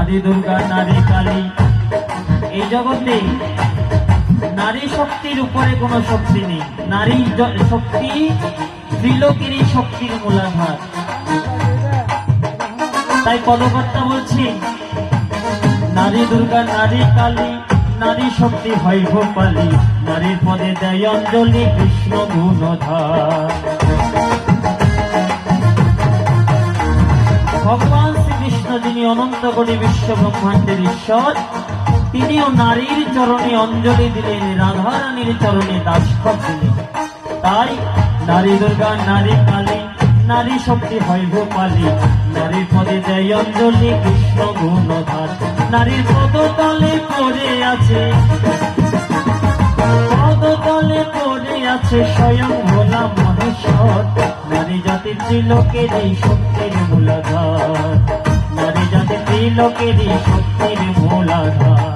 নারী দুর্গা, নারী কালী। এই জগতে নারী শক্তির উপরে কোনো শক্তি নেই। নারী শক্তি ত্রিলোকেরই শক্তির মূলাধার। তাই পদকর্তা বলছি, নারী দুর্গা, নারী কালী, নারী শক্তি হয় ভোপালী, নারীর পদে দেয় অঞ্জলি কৃষ্ণ গুণধার। ভগবান শ্রীকৃষ্ণ, যিনি অনন্ত কোটি বিশ্ব ব্রহ্মাণ্ডের ঈশ্বর, তিনিও নারীর চরণে অঞ্জলি দিলেন, রাধারানীর চরণে দাসখত দিলেন। তাই নারী দুর্গা, নারী কালী, নারী শক্তি হয় ভোপালী, নারীর পদে দেয় অঞ্জলি কৃষ্ণ গুণধার। নারীর পদতলে পড়ে আছে, পদতলে পড়ে আছে স্বয়ং ভোলা মহেশ্বর। নারী জাতি ত্রিলোকের এই শক্তির মূলাধার, নারী জাতি ত্রিলোকের এই শক্তির মূলাধার।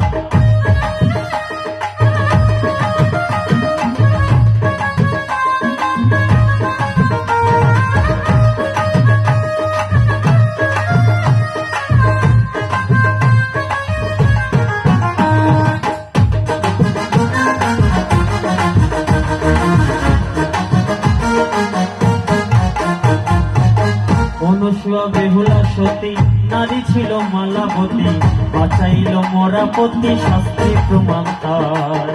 অনুসুয়া, বেহুলা, সতী, নারী ছিল মালাবতী, বাঁচাইল মরাপতি, শাস্ত্রে প্রমাণ তার।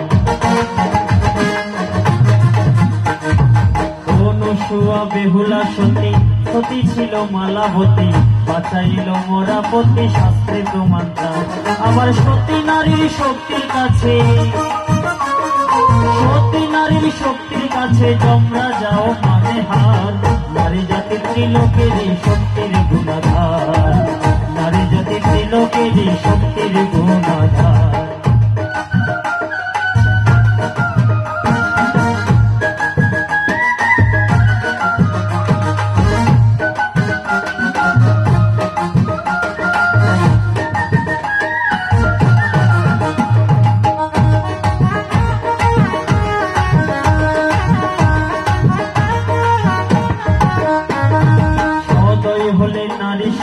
অনুসুয়া, বেহুলা, সতী, সতী ছিল মালাবতী, বাঁচাইল মরাপতি, শাস্ত্রে প্রমাণ তার। আবার সতী নারীর শক্তির কাছে, সতী নারীর শক্তির কাছে তোমরা যাও মানে হার। নারী জাতি ত্রিলোকের শক্তির গুণাধার, নারী জাতি ত্রিলোকের শক্তির গুণাধার।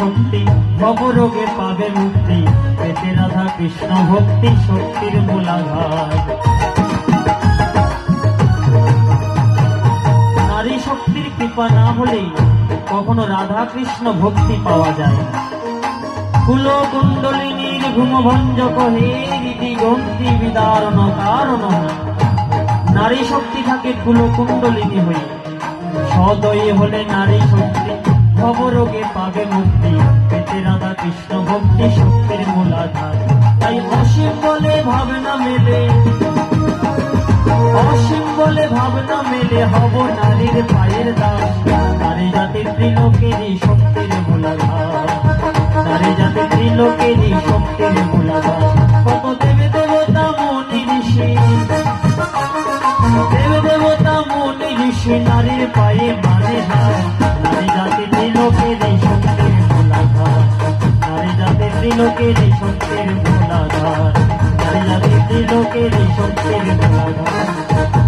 শক্তি ভবরোগে পাবে মুক্তি, পেতে রাধা কৃষ্ণ ভক্তি শক্তির মূলাধার। নারী শক্তির কৃপা না হলেই কখনো রাধা কৃষ্ণ ভক্তি পাওয়া যায় না। কুল কুণ্ডলিনীর ঘুমভঞ্জক হে দিগন্তি বিদারণ কারণ। নারী শক্তি থাকে কুল কুণ্ডলিনী হয়ে, সদয়ী হলে নারী শক্তি ভবরোগে পাবে মুক্তি, পেতে রাধা কৃষ্ণ ভক্তি শক্তির মূলাধার। তাই অসীম বলে ভাবনা মেলে, অসীম বলে ভাবনা মেলে, হব নারীর পায়ের দাস। নারী জাতির ত্রিলোকেরই শক্তির মূলাধার, নারী জাতির ত্রিলোকেরই শক্তির মূলাধার। কত দেবে দেবতা মুনি ঋষি, দেবে দেবতা মুনি ঋষি, নারীর পায়ে মানে হার। নারী জাতি ত্রিলোকের শক্তির মূলাধার, নারী জাতি ত্রিলোকের শক্তির মূলাধার, নারী জাতি ত্রিলোকের শক্তির মূলাধার।